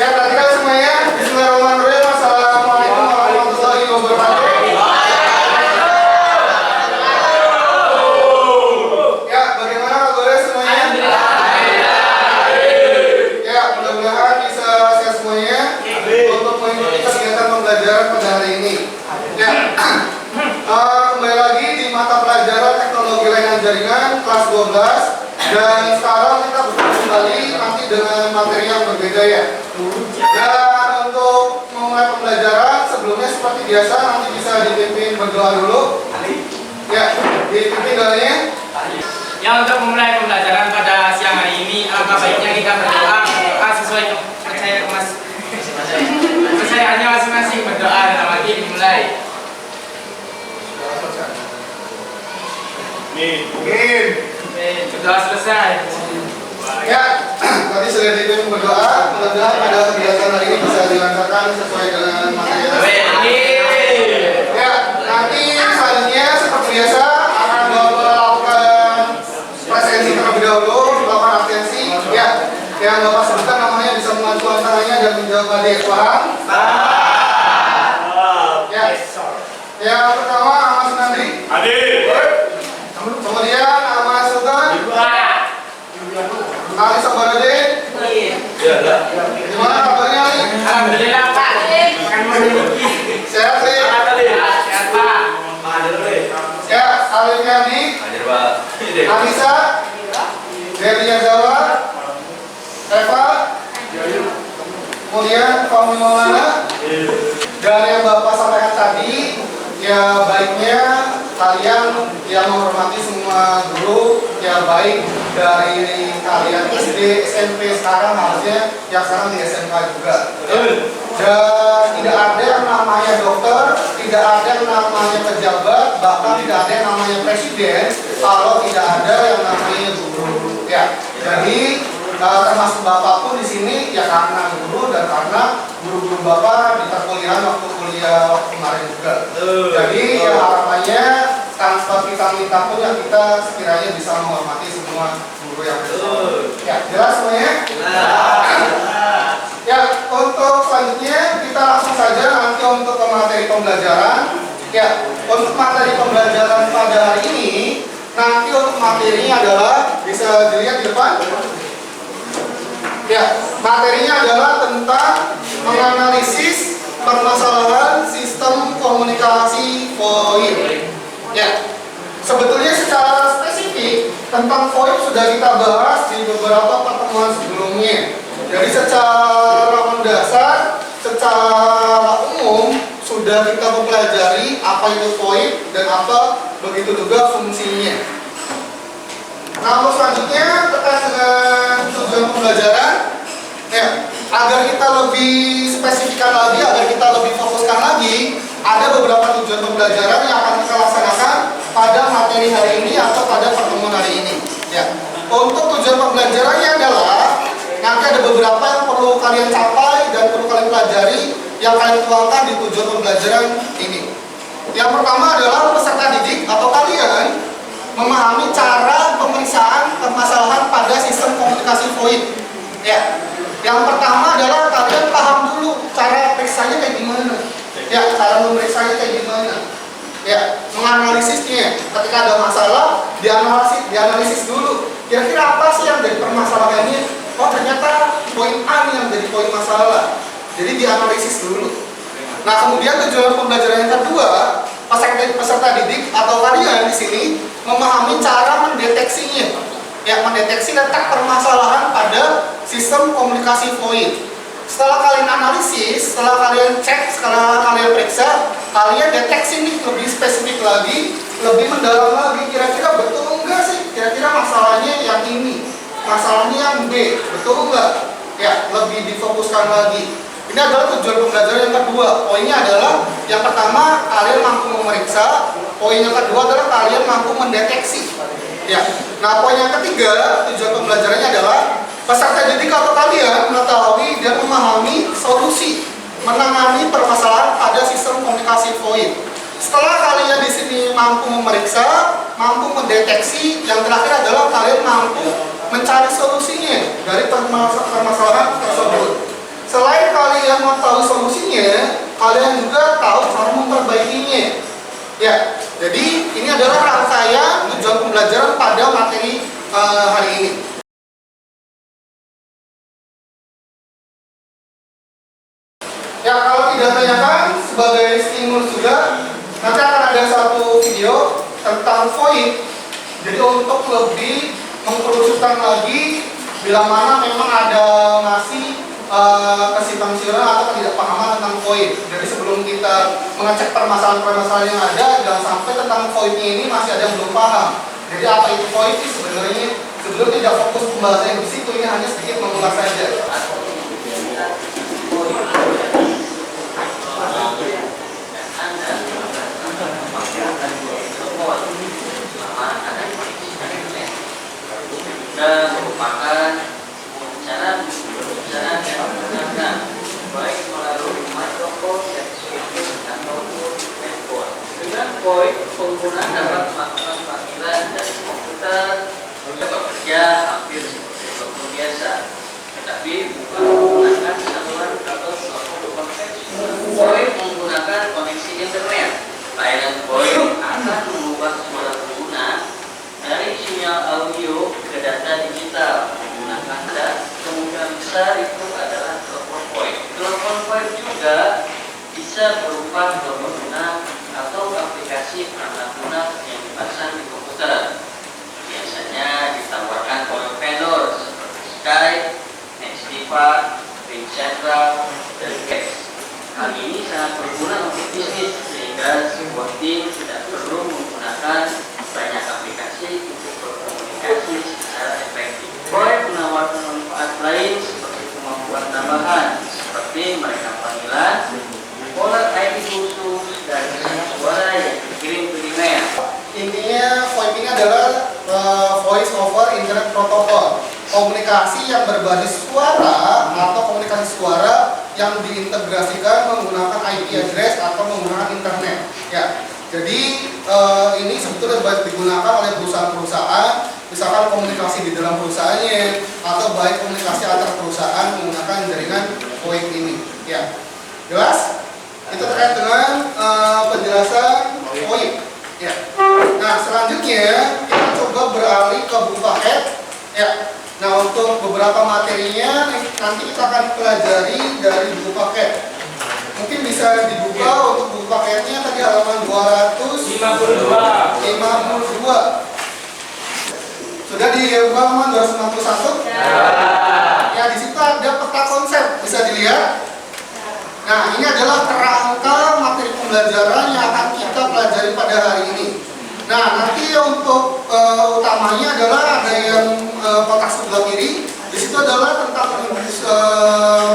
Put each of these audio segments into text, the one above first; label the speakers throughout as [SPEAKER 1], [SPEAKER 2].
[SPEAKER 1] Ya, perhatikan semuanya. Bismillahirrahmanirrahim. Assalamualaikum warahmatullahi wabarakatuh. Ya, bagaimana kabarnya semuanya? Ya, mudah-mudahan bisa sehat semuanya untuk mengikuti kegiatan pembelajaran pada hari ini. Ya, kembali lagi di mata pelajaran teknologi layanan jaringan kelas 12. Dan sekarang kita bertemu kembali nanti dengan materi yang berbeda ya. Dan untuk memulai pembelajaran sebelumnya seperti biasa nanti bisa dipimpin berdoa dulu. Ya, dipimpin doanya.
[SPEAKER 2] Ya, untuk memulai pembelajaran pada siang hari ini, alangkah baiknya kita berdoa sesuai kepercayaannya masing-masing. Berdoa dalam hati dimulai.
[SPEAKER 1] Amin.
[SPEAKER 2] Berdoa selesai.
[SPEAKER 1] Ya, tadi sudah dipimpin berdoa. Mudah-mudahan pada kegiatan hari ini bisa dilancarkan sesuai dengan materi. Ya, nanti selanjutnya seperti biasa akan melakukan presensi terlebih dahulu, melakukan absensi. Ya, yang Bapak sebutkan namanya bisa mengajukan tangannya dan menjawab adik. Paham? Ya. Yang pertama Ahmad Sunandri.
[SPEAKER 3] Hadir.
[SPEAKER 1] Kemudian Ahmad Sultan. Ali Sabaradin. Gimana kabarnya Ali?
[SPEAKER 2] Alhamdulillah Pak.
[SPEAKER 1] Sehat sih?
[SPEAKER 2] Sehat Pak.
[SPEAKER 1] Ya, Alif Yani.
[SPEAKER 3] Hadir Pak.
[SPEAKER 1] Anissa. Delia Zawar. Eva. Kemudian Fahmi Maulana. Dan yang Bapak sampaikan tadi, ya baiknya kalian yang menghormati semua guru, ya baik dari kalian SD, SMP sekarang harusnya yang sekarang di SMK juga. Dan tidak ada yang namanya dokter, tidak ada yang namanya pejabat, bahkan tidak ada yang namanya presiden kalau tidak ada yang namanya guru. Ya, jadi termasuk Bapak pun di sini ya karena guru dan karena guru-guru Bapak di perkuliahan waktu kuliah kemarin juga. Jadi ya harapannya tanpa kita minta pun ya kita sekiranya bisa menghormati semua guru yang ada. Ya, jelas semuanya? Ya, untuk selanjutnya kita langsung saja nanti untuk ke materi pembelajaran. Ya, untuk materi pembelajaran pada hari ini nanti untuk materinya adalah bisa dilihat di depan. Ya, materinya adalah tentang menganalisis permasalahan sistem komunikasi VoIP. Ya, sebetulnya secara spesifik tentang VoIP sudah kita bahas di beberapa pertemuan sebelumnya. Jadi secara mendasar, secara umum sudah kita mempelajari apa itu VoIP dan apa begitu juga fungsinya. Nah, untuk selanjutnya terkait dengan tujuan pembelajaran, ya, agar kita lebih spesifikkan lagi, agar kita lebih fokuskan lagi, ada beberapa tujuan pembelajaran yang akan kita laksanakan pada materi hari ini atau pada pertemuan hari ini. Ya, untuk tujuan pembelajarannya adalah nanti ada beberapa yang perlu kalian capai dan perlu kalian pelajari yang kalian tuangkan di tujuan pembelajaran ini. Yang pertama adalah peserta didik atau kalian memahami cara pemeriksaan permasalahan pada sistem komunikasi VoIP. Ya, yang pertama adalah kalian paham dulu cara periksanya kayak gimana. Ya, cara memeriksanya kayak gimana. Ya, menganalisisnya. Ketika ada masalah, dianalisis dulu. Kira-kira apa sih yang jadi permasalahannya? Oh, ternyata poin A nih yang jadi poin masalah. Jadi dianalisis dulu. Nah, kemudian tujuan pembelajaran yang kedua, peserta didik atau kalian di sini memahami cara mendeteksinya. Ya, mendeteksi letak permasalahan pada sistem komunikasi VoIP. Setelah kalian analisis, setelah kalian cek, setelah kalian periksa, kalian deteksi nih lebih spesifik lagi, lebih mendalam lagi. Kira-kira betul enggak sih? Kira-kira masalahnya yang ini, masalahnya yang B, betul enggak? Ya, lebih difokuskan lagi. Ini adalah tujuan pembelajaran yang kedua. Poinnya adalah yang pertama kalian mampu memeriksa, poin yang kedua adalah kalian mampu mendeteksi. Ya. Nah, poin yang ketiga tujuan pembelajarannya adalah peserta didik atau kalian mengetahui dan memahami solusi menangani permasalahan pada sistem komunikasi VoIP. Setelah kalian di sini mampu memeriksa, mampu mendeteksi, yang terakhir adalah kalian mampu mencari solusinya dari permasalahan tersebut. selain kalian mau tahu solusinya, kalian juga tahu cara memperbaikinya. Ya, jadi ini adalah rangkaian tujuan pembelajaran pada materi hari ini. Ya, kalau tidak tanyakan sebagai stimulus juga, nanti akan ada satu video tentang VoIP. Jadi untuk lebih mengkerucutkan lagi bila mana memang ada masih kesimpang siuran atau ketidakpahaman tentang VoIP. Jadi sebelum kita mengecek permasalahan-permasalahan yang ada, jangan sampai tentang VoIP ini masih ada yang belum paham. Jadi apa itu VoIP sebenarnya? Sebelum tidak fokus pembahasan di situ, ini hanya sedikit mengulas saja.
[SPEAKER 3] Merupakan cara pembicaraan yang menggunakan baik melalui mikrofon, speaker, ataupun handphone. Dengan VoIP, pengguna dapat melakukan panggilan dari komputer untuk bekerja hampir seperti telepon biasa, tetapi bukan menggunakan saluran atau telepon konvensional. VoIP menggunakan koneksi internet. Layanan VoIP akan mengubah suara pengguna dari sinyal audio ke data digital menggunakan kemungkinan besar itu adalah telepon VoIP. Telepon VoIP juga bisa berupa telepon genggam atau aplikasi perangkat lunak yang dipasang di komputer. Biasanya ditawarkan oleh vendor seperti Skype, Nextiva, RingCentral, dan Gex. Hal ini sangat berguna untuk bisnis sehingga sebuah tim tidak perlu menggunakan banyak aplikasi untuk berkomunikasi secara efektif. VoIP menawarkan manfaat lain seperti kemampuan tambahan seperti merekam panggilan, caller ID khusus, dan suara yang dikirim ke email.
[SPEAKER 1] Intinya VoIP ini adalah Voice over Internet Protocol, komunikasi yang berbasis suara atau komunikasi suara yang diintegrasikan menggunakan IP address atau menggunakan internet. Ya, jadi ini sebetulnya baik digunakan oleh perusahaan-perusahaan, misalkan komunikasi di dalam perusahaannya, atau baik komunikasi antar perusahaan menggunakan jaringan VoIP ini. Ya, jelas? Itu terkait dengan penjelasan VoIP. Ya. Nah, selanjutnya kita coba beralih ke buku paket. Ya. Nah, untuk beberapa materinya nanti kita akan pelajari dari buku paket. Mungkin bisa dibuka untuk buku paketnya tadi halaman 252. Sudah di halaman 291? Ya, di situ ada peta konsep, bisa dilihat. Nah, ini adalah kerangka materi pembelajaran yang akan kita pelajari pada hari ini. Nah, nanti untuk utamanya adalah ada yang kotak sebelah kiri. Di situ adalah tentang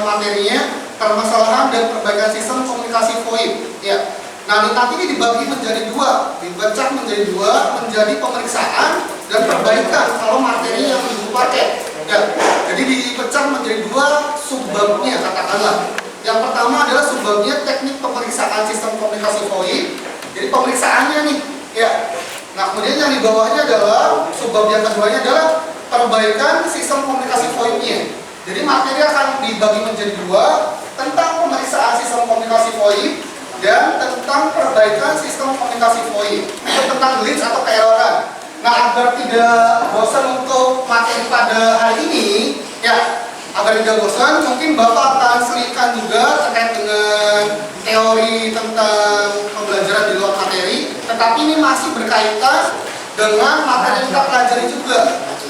[SPEAKER 1] materinya, permasalahan dan perbaikan sistem komunikasi VoIP. Ya. Nah, nanti ini dibagi menjadi dua, dibecah menjadi dua, menjadi pemeriksaan dan perbaikan kalau materi yang dipakai. Ya. Jadi dipecah menjadi dua subbabnya, katakanlah. Yang pertama adalah subbabnya teknik pemeriksaan sistem komunikasi VoIP. Jadi pemeriksaannya nih, ya. Nah, kemudian yang di bawahnya adalah subbab yang keduanya adalah perbaikan sistem komunikasi VoIP-nya. Jadi materi akan dibagi menjadi dua, tentang pemeriksaan sistem komunikasi VoIP dan tentang perbaikan sistem komunikasi VoIP. Itu tentang glitch atau keeroran. Nah, agar tidak bosan untuk materi pada hari ini, ya, agar tidak bosan, mungkin Bapak akan selipkan juga terkait dengan teori tentang pembelajaran di luar materi, tetapi ini masih berkaitan dengan materi yang kita pelajari juga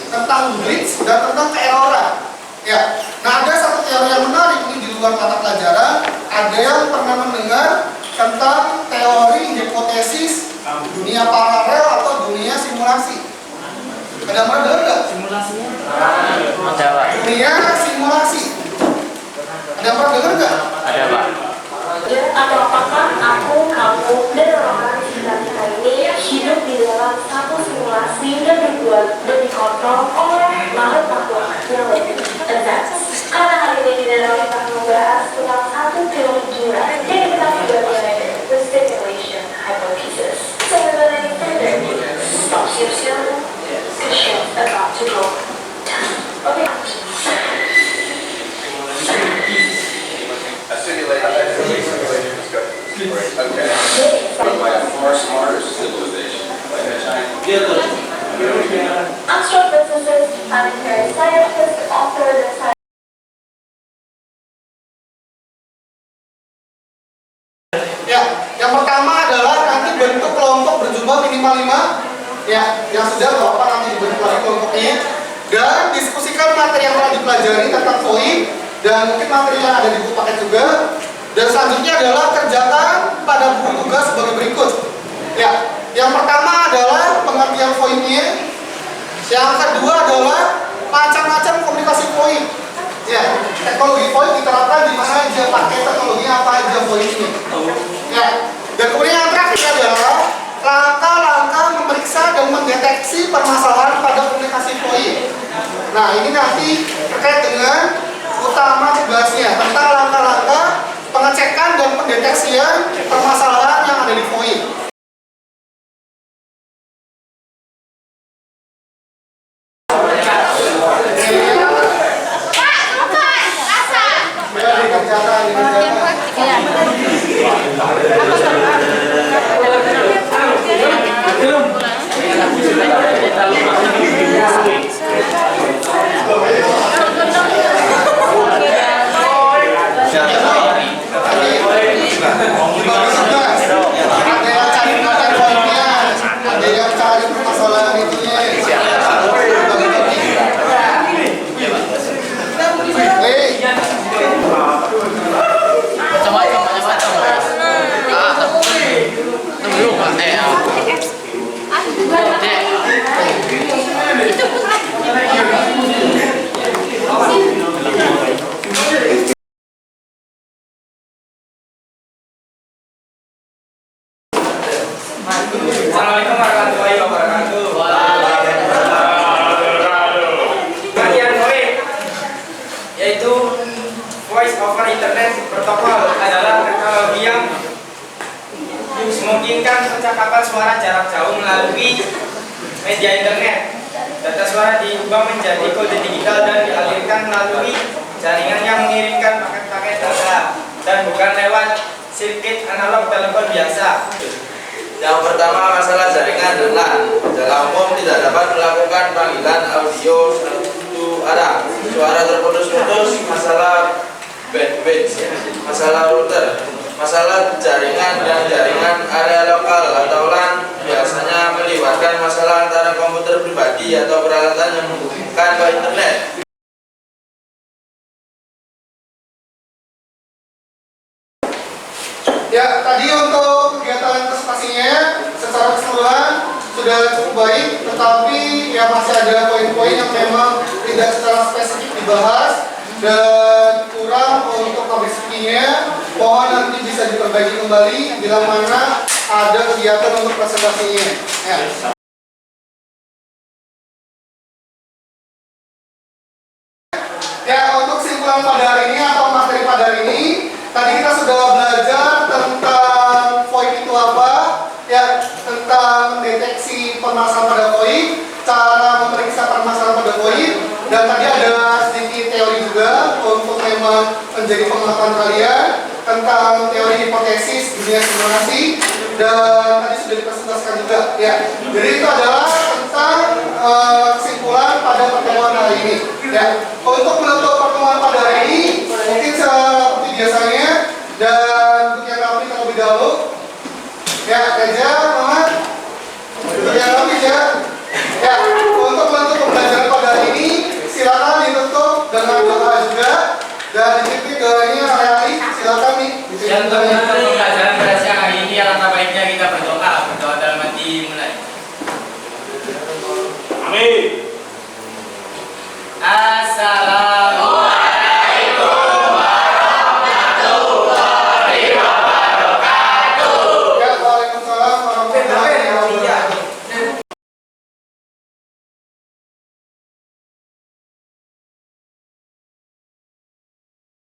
[SPEAKER 1] tentang glitch dan tentang keeroran. Ya, nah ada satu teori yang menarik ini di luar mata pelajaran. Ada yang pernah mendengar tentang teori hipotesis dunia paralel atau dunia simulasi? Ada yang pernah dengar nggak?
[SPEAKER 2] Simulasinya?
[SPEAKER 1] Dunia simulasi. Ada yang pernah dengar nggak?
[SPEAKER 2] Ada, Pak.
[SPEAKER 4] Atau apakah aku, kamu, dan orang-orang di sekitar kita ini hidup di dalam satu simulasi dan dikontrol oleh makhluk-makhluk yang lebih advance? Karena hari ini di dalam kita membahas tentang satu teori gila yang kita sebagai the stimulation hypothesis. Sebelum any further, stop yourself, the show's about to go down. Okay.
[SPEAKER 5] Okay. Like a far smarter civilization, like a China.
[SPEAKER 4] Astrophysicist, planetary scientist, author the science.
[SPEAKER 1] Ya, yang pertama adalah nanti bentuk kelompok berjumlah minimal 5. Ya, yang sudah Bapak nanti dibentuk lagi kelompoknya. Dan diskusikan materi yang telah dipelajari tentang FOI dan mungkin materi yang ada di buku paket juga. Dan selanjutnya adalah kerjakan pada buku tugas sebagai berikut. Ya, yang pertama adalah pengertian FOI-nya. Yang kedua adalah macam-macam komunikasi FOI. Ya, teknologi FOI diterapkan di mana aja, pakai teknologi apa aja FOI ini. Ya, dan kemudian yang terakhir adalah langkah-langkah memeriksa dan mendeteksi permasalahan pada komunikasi FOI. Nah, ini nanti terkait dengan utama tugasnya tentang langkah-langkah pengecekan dan pendeteksian permasalahan yang ada di FOI.
[SPEAKER 2] Assalamualaikum warahmatullahi wabarakatuh. Bagian FOI yaitu Voice over Internet Protocol adalah teknologi yang memungkinkan percakapan suara jarak jauh melalui media internet. Data suara diubah menjadi kode digital dan dialirkan melalui jaringan yang mengirimkan paket-paket data dan bukan lewat sirkuit analog telepon biasa.
[SPEAKER 3] Yang pertama, masalah jaringan dan LAN. Secara umum tidak dapat melakukan panggilan audio satu arah. Suara terputus-putus, masalah bandwidth, masalah router, masalah jaringan dan jaringan area lokal atau LAN biasanya melibatkan masalah antara komputer pribadi atau peralatan yang menghubungkan ke internet.
[SPEAKER 1] Ya, tadi untuk kegiatan presentasinya secara keseluruhan sudah cukup baik, tetapi ya masih ada poin-poin yang memang tidak secara spesifik dibahas dan kurang untuk public speaking-nya. Mohon nanti bisa diperbaiki kembali bila mana ada kegiatan untuk presentasinya. Ya. Ya, untuk kesimpulan pada hari ini atau materi pada hari ini, tadi kita sudah belajar tentang FOI itu apa, ya, tentang mendeteksi permasalahan pada FOI, cara memeriksa permasalahan pada FOI, dan tadi ada sedikit teori juga untuk memang menjadi pengetahuan kalian tentang teori hipotesis dunia simulasi, dan tadi sudah dipresentasikan juga, ya. Jadi itu adalah tentang kesimpulan pada pertemuan hari ini. Ya, untuk menutup pertemuan pada hari ini, mungkin seperti biasanya, dan untuk yang rapi terlebih dahulu, ya, Reja, Muhammad, untuk yang rapi ya, ya, untuk menutup pembelajaran pada hari ini, silakan ditutup dengan doa juga, dan dititik doanya Ali, silakan nih, dititik doanya.